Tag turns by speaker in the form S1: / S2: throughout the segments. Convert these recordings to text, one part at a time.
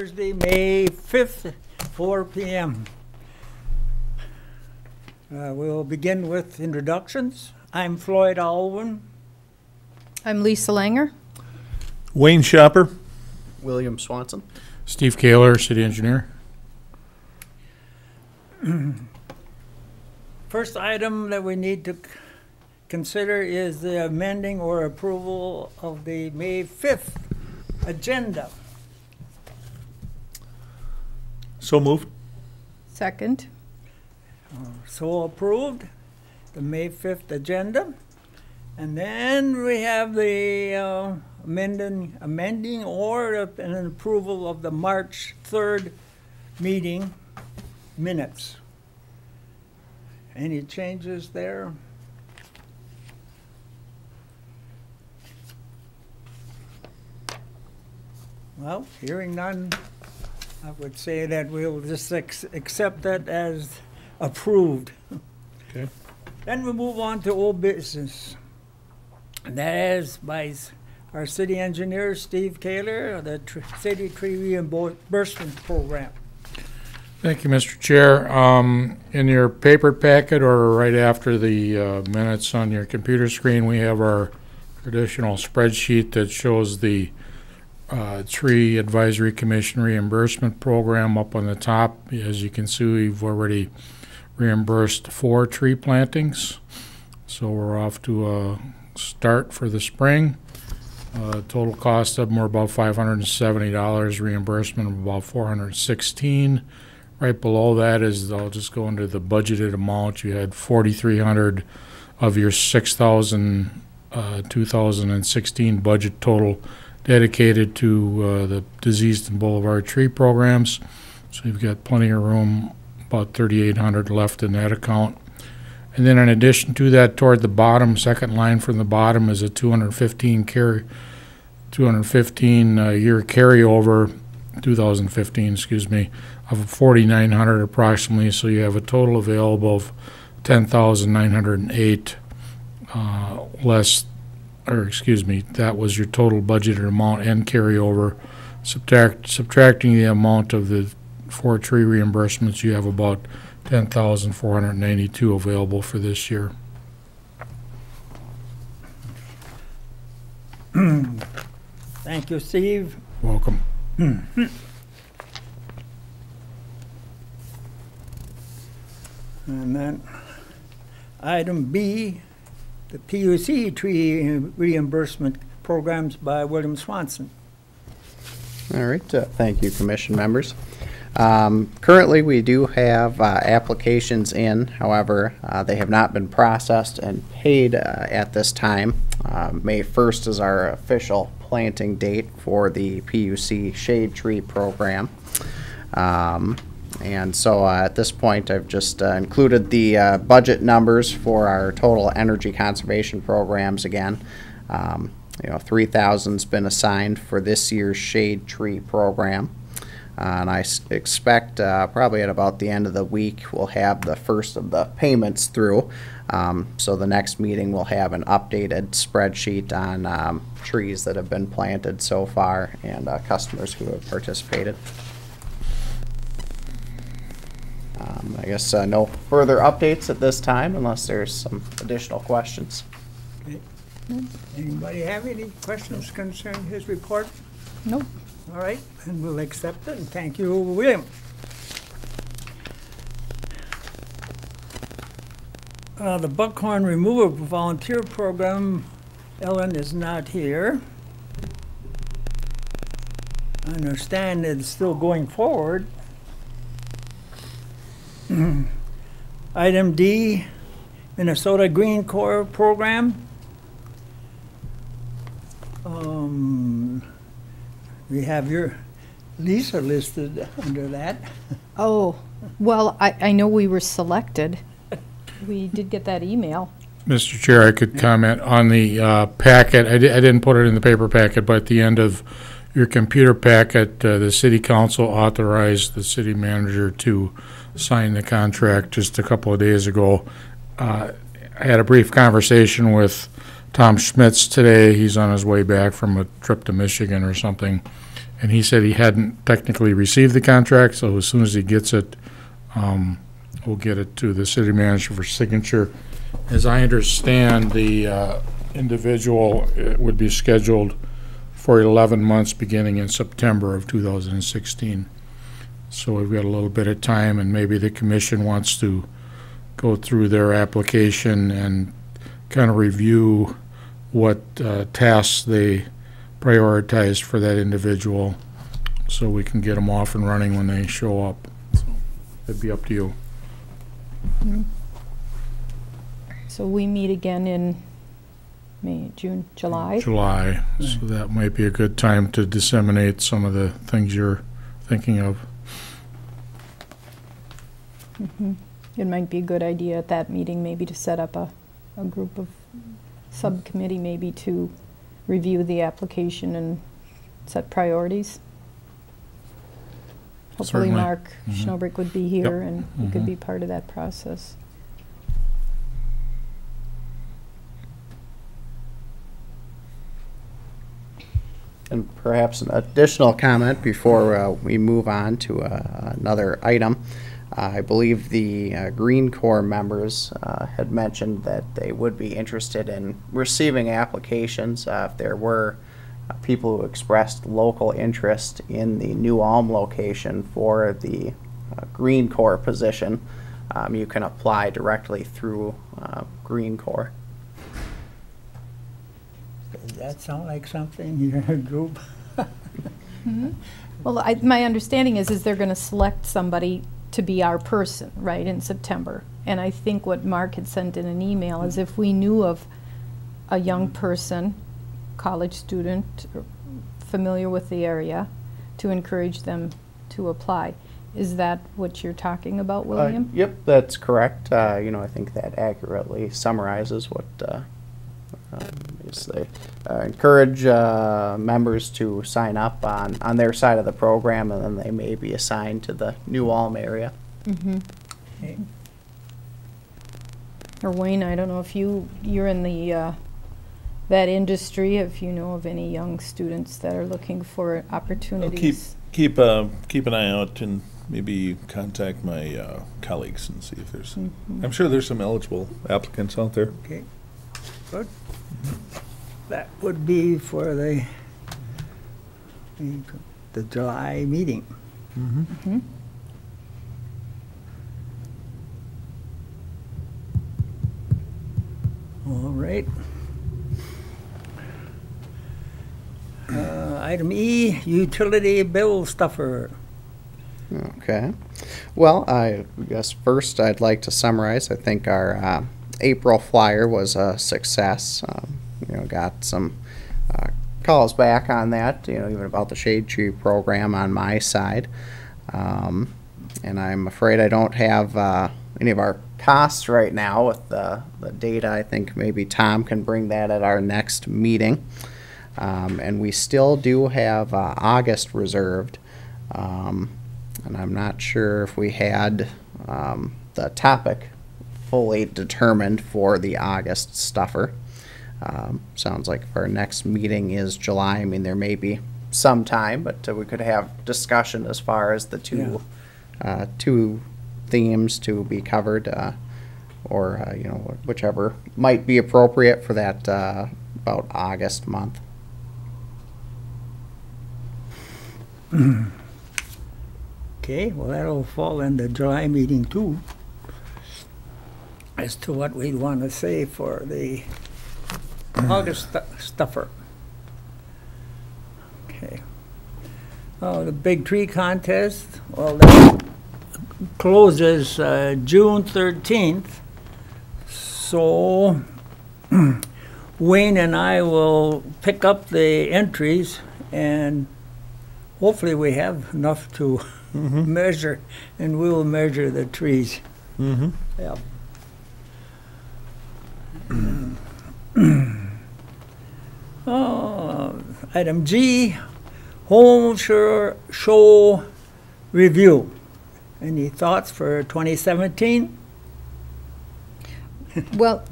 S1: Thursday, May 5th, 4 p.m. We'll begin with introductions. I'm Floyd Alwyn.
S2: I'm Lisa Langer.
S3: Wayne Shopper.
S4: William Swanson.
S3: Steve Kaler, City Engineer.
S1: First item that we need to consider is the amending or approval of the May 5th agenda.
S3: So moved.
S2: Second.
S1: So approved, the May 5th agenda. And then we have the amending or an approval of the March 3rd meeting minutes. Any changes there? Well, hearing none, I would say that we'll just accept that as approved.
S3: Okay.
S1: Then we move on to old business. And that is by our city engineer, Steve Kaler, the city tree reimbursement program.
S3: Thank you, Mr. Chair. In your paper packet or right after the minutes on your computer screen, we have our traditional spreadsheet that shows the Tree Advisory Commission reimbursement program up on the top. As you can see, we've already reimbursed 4 tree plantings. So we're off to a start for the spring. Total cost of them were about $570, reimbursement of about $416. Right below that is, I'll just go into the budgeted amount. You had $4,300 of your $6,000 2016 budget total dedicated to the Diseased and Boulevard tree programs. So you've got plenty of room, about $3,800 left in that account. And then in addition to that, toward the bottom, second line from the bottom is a 2015 year carryover, 2015, excuse me, of $4,900 approximately. So you have a total available of $10,908 less, or excuse me, that was your total budgeted amount and carryover. Subtracting the amount of the 4 tree reimbursements, you have about $10,492 available for this year.
S1: Thank you, Steve.
S3: Welcome.
S1: And then item B, the PUC tree reimbursement programs by William Swanson.
S4: All right, thank you, commission members. Currently, we do have applications in. However, they have not been processed and paid at this time. May 1st is our official planting date for the PUC shade tree program. And so at this point, I've just included the budget numbers for our total energy conservation programs again. You know, $3,000's been assigned for this year's shade tree program. And I expect probably at about the end of the week we'll have the first of the payments through. So the next meeting we'll have an updated spreadsheet on trees that have been planted so far and customers who have participated. I guess no further updates at this time unless there's some additional questions.
S1: Okay. Anybody have any questions concerning his report?
S2: Nope.
S1: All right, and we'll accept it, and thank you, William. The buckhorn removal volunteer program, Ellen is not here. I understand it's still going forward. Item D, Minnesota Green Corps program. We have your Lisa listed under that.
S2: Oh, well, I know we were selected. We did get that email.
S3: Mr. Chair, I could comment on the packet. I didn't put it in the paper packet, but at the end of your computer packet, the City Council authorized the City Manager to sign the contract just a couple of days ago. I had a brief conversation with Tom Schmitz today. He's on his way back from a trip to Michigan or something, And he said he hadn't technically received the contract, so as soon as he gets it, we'll get it to the city manager for signature. As I understand, the individual would be scheduled for 11 months beginning in September of 2016. So we've got a little bit of time, and maybe the commission wants to go through their application and kind of review what tasks they prioritized for that individual, so we can get them off and running when they show up. So it'd be up to you.
S2: So we meet again in May, June, July?
S3: July, so that might be a good time to disseminate some of the things you're thinking of.
S2: It might be a good idea at that meeting maybe to set up a group of subcommittee maybe to review the application and set priorities. Hopefully
S3: Certainly.
S2: Mark Schnobrick would be here and he could be part of that process.
S4: And perhaps an additional comment before we move on to another item. I believe the Green Corps members had mentioned that they would be interested in receiving applications if there were people who expressed local interest in the New Ulm location for the Green Corps position. You can apply directly through Green Corps.
S1: Does that sound like something your group?
S2: Well, my understanding is they're going to select somebody to be our person, right, in September. And I think what Mark had sent in an email is if we knew of a young person, college student, familiar with the area, to encourage them to apply. Is that what you're talking about, William?
S4: Yep, that's correct. You know, I think that accurately summarizes what is they encourage members to sign up on their side of the program, and then they may be assigned to the New Ulm area.
S1: Okay.
S2: Or Wayne, I don't know if you're in the that industry, if you know of any young students that are looking for opportunities.
S5: Keep an eye out and maybe contact my colleagues and see if there's. I'm sure there's some eligible applicants out there.
S1: Okay, good. That would be for the July meeting. All right. Item E, utility bill stuffer.
S4: Okay. Well, I guess first I'd like to summarize. I think our April flyer was a success. You know, got some calls back on that, you know, even about the Shade Tree program on my side. And I'm afraid I don't have any of our costs right now with the data. I think maybe Tom can bring that at our next meeting. And we still do have August reserved. And I'm not sure if we had the topic fully determined for the August stuffer. Sounds like if our next meeting is July, I mean, there may be some time, but we could have discussion as far as the two themes to be covered, or you know, whichever might be appropriate for that about August month.
S1: Okay, well, that'll fall in the July meeting too, as to what we'd want to say for the August stuffer. Okay. Oh, the big tree contest, well, that closes June 13th. So Wayne and I will pick up the entries, and hopefully we have enough to measure, and we will measure the trees. Yeah. Item G, home show review. Any thoughts for 2017?
S2: Well,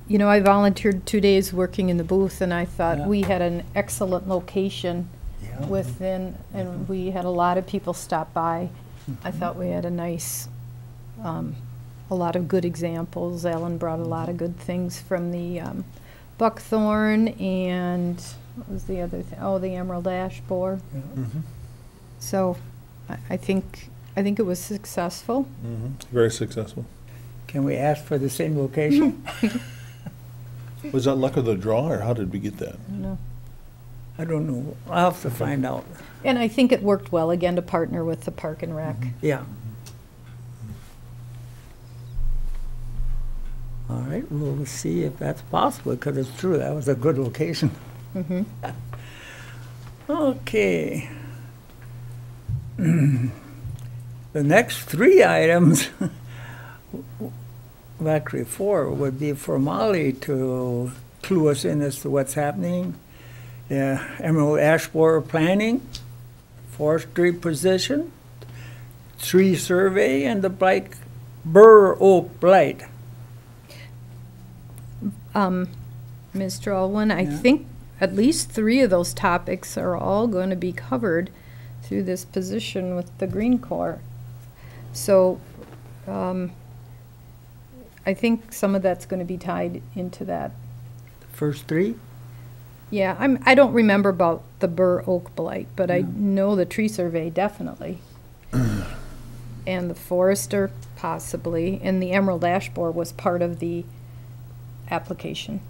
S2: you know, I volunteered 2 days working in the booth, and I thought we had an excellent location. within, and we had a lot of people stop by. I thought we had a nice, a lot of good examples. Ellen brought a lot of good things from the buckthorn and what was the other thing? Oh, the emerald ash borer. So I think it was successful.
S5: Very successful.
S1: Can we ask for the same location?
S5: Was that luck of the draw, or how did we get that?
S2: No.
S1: I don't know. I'll have to find out.
S2: And I think it worked well, again, to partner with the Park and Rec.
S1: Yeah. All right, we'll see if that's possible, because it's true, that was a good location. Okay. The next three items, well, actually four, would be for Molly to clue us in as to what's happening. The emerald ash borer planning, forestry position, tree survey, and the bur oak blight.
S2: Mr. Alwyn, I
S1: Yeah.
S2: think at least three of those topics are all going to be covered through this position with the Green Corps. So I think some of that's going to be tied into that.
S1: The first three?
S2: Yeah, I don't remember about the bur oak blight, but I know the tree survey definitely. And the forester possibly, and the emerald ash borer was part of the application.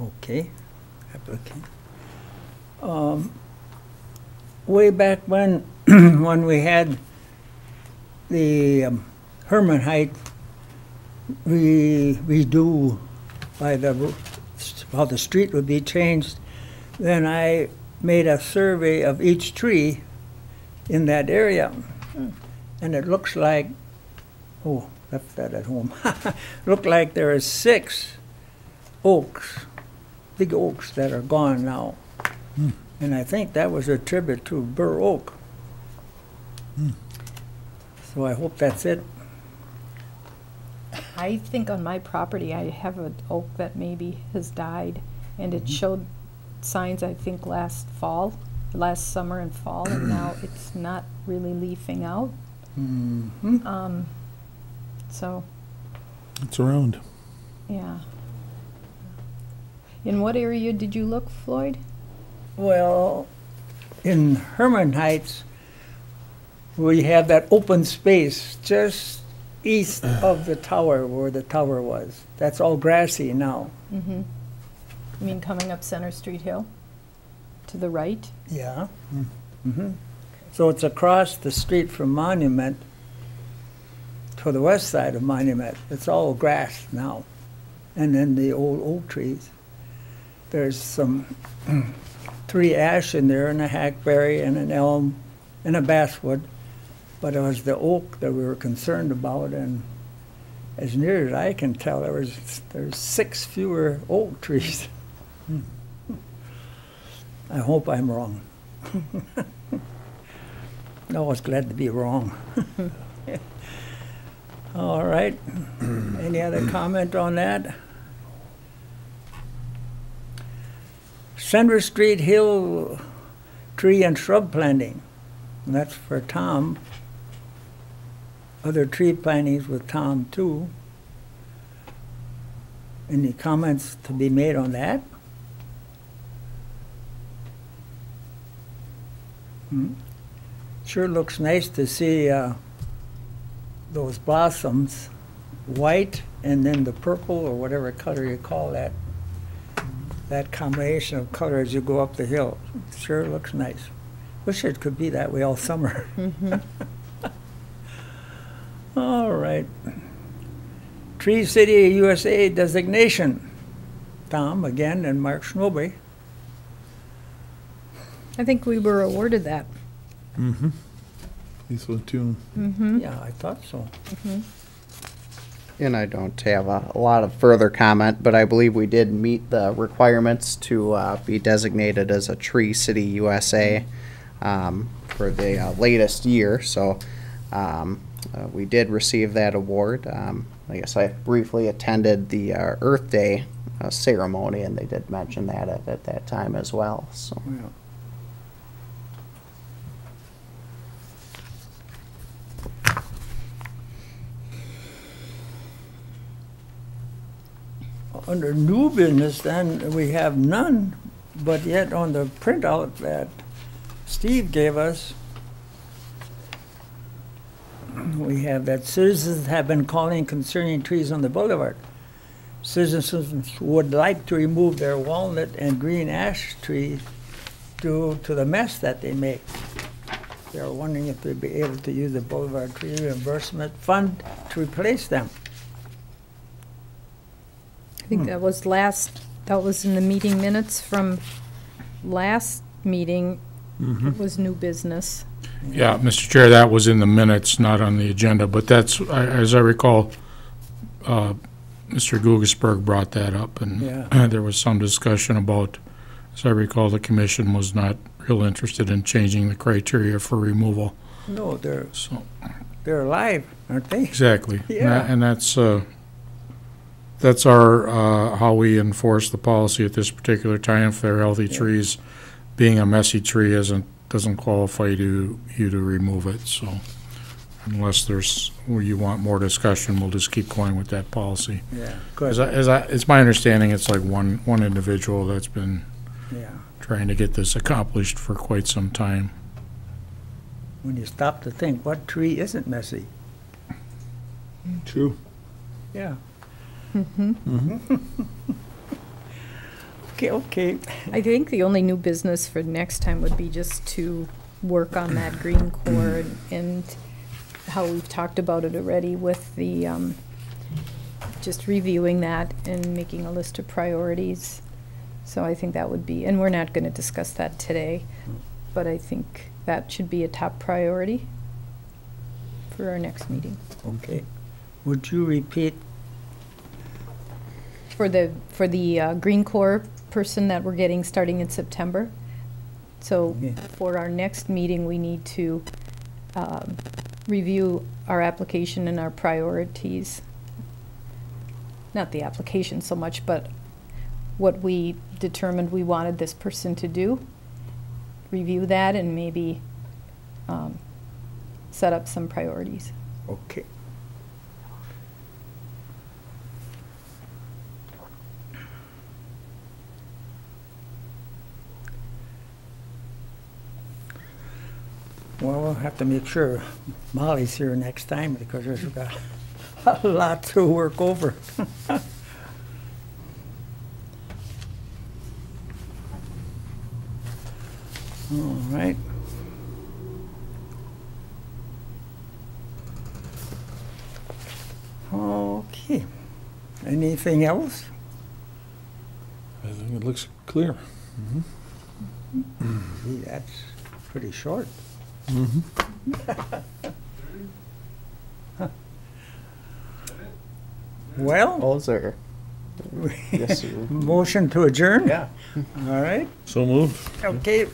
S1: Okay, applicant. Way back when, when we had the Herman Height redo by how the street would be changed, then I made a survey of each tree in that area. And it looks like, oh, left that at home. Looked like there are 6 oaks, big oaks that are gone now. And I think that was a tribute to bur oak. So I hope that's it.
S2: I think on my property I have an oak that maybe has died, and it showed signs, I think, last summer and fall, and now it's not really leafing out. So,
S5: It's around.
S2: yeah. In what area did you look, Floyd?
S1: Well, in Herman Heights, we have that open space just east of the tower where the tower was. That's all grassy now.
S2: You mean coming up Center Street Hill? To the right?
S1: Yeah. So it's across the street from Monument to the west side of Monument. It's all grass now. And then the old oak trees. There's some 3 ash in there, and a hackberry, and an elm, and a basswood. But it was the oak that we were concerned about, and as near as I can tell, there's 6 fewer oak trees. I hope I'm wrong. I was glad to be wrong. All right. Any other comment on that? Center Street Hill tree and shrub planting. And that's for Tom. Other tree plantings with Tom too. Any comments to be made on that? Sure looks nice to see those blossoms, white and then the purple or whatever color you call that. That combination of color as you go up the hill. Sure looks nice. Wish it could be that way all summer. All right. Tree City USA designation. Tom again and Mark Schnobbe.
S2: I think we were awarded that.
S5: These one too.
S1: Yeah, I thought so.
S4: And I don't have a lot of further comment, but I believe we did meet the requirements to be designated as a Tree City USA for the latest year. So we did receive that award. I guess I briefly attended the Earth Day ceremony, and they did mention that at that time as well. So
S1: Well, under new business, then, we have none, but yet on the printout that Steve gave us, we have that citizens have been calling concerning trees on the boulevard. Citizens would like to remove their walnut and green ash trees due to the mess that they make. They're wondering if they'd be able to use the boulevard tree reimbursement fund to replace them.
S2: I think that was in the meeting minutes from last meeting. It was new business.
S3: Yeah, Mr. Chair, that was in the minutes, not on the agenda, but that's, as I recall, Mr. Gugesberg brought that up, and
S1: Yeah.
S3: there was some discussion about, as I recall, the commission was not real interested in changing the criteria for removal,
S1: No,
S3: so,
S1: they're alive, aren't they?
S3: exactly.
S1: Yeah.
S3: And that's our, how we enforce the policy at this particular time. If they're healthy trees, being a messy tree doesn't qualify you to remove it, so unless where you want more discussion, we'll just keep going with that policy.
S1: Yeah,
S3: It's my understanding it's like one individual that's been
S1: yeah.
S3: trying to get this accomplished for quite some time.
S1: When you stop to think, what tree isn't messy?
S5: True.
S1: Yeah. Okay.
S2: I think the only new business for next time would be just to work on that green core and how we've talked about it already with the, just reviewing that and making a list of priorities. So I think that would be, and we're not gonna discuss that today, but I think that should be a top priority for our next meeting.
S1: Okay. Would you repeat?
S2: For the Green Corps person that we're getting starting in September. So
S1: Okay.
S2: for our next meeting, we need to review our application and our priorities. Not the application so much, but what we determined we wanted this person to do. Review that and maybe set up some priorities.
S1: Okay. Well, we'll have to make sure Molly's here next time because we've got a lot to work over. All right. Okay. Anything else?
S5: I think it looks clear.
S1: Gee, that's pretty short. Well,
S4: oh, is there? Yes, sir.
S1: motion to adjourn?
S4: Yeah.
S1: All right.
S5: So moved.
S1: Okay,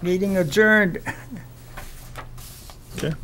S1: meeting adjourned.
S5: Okay.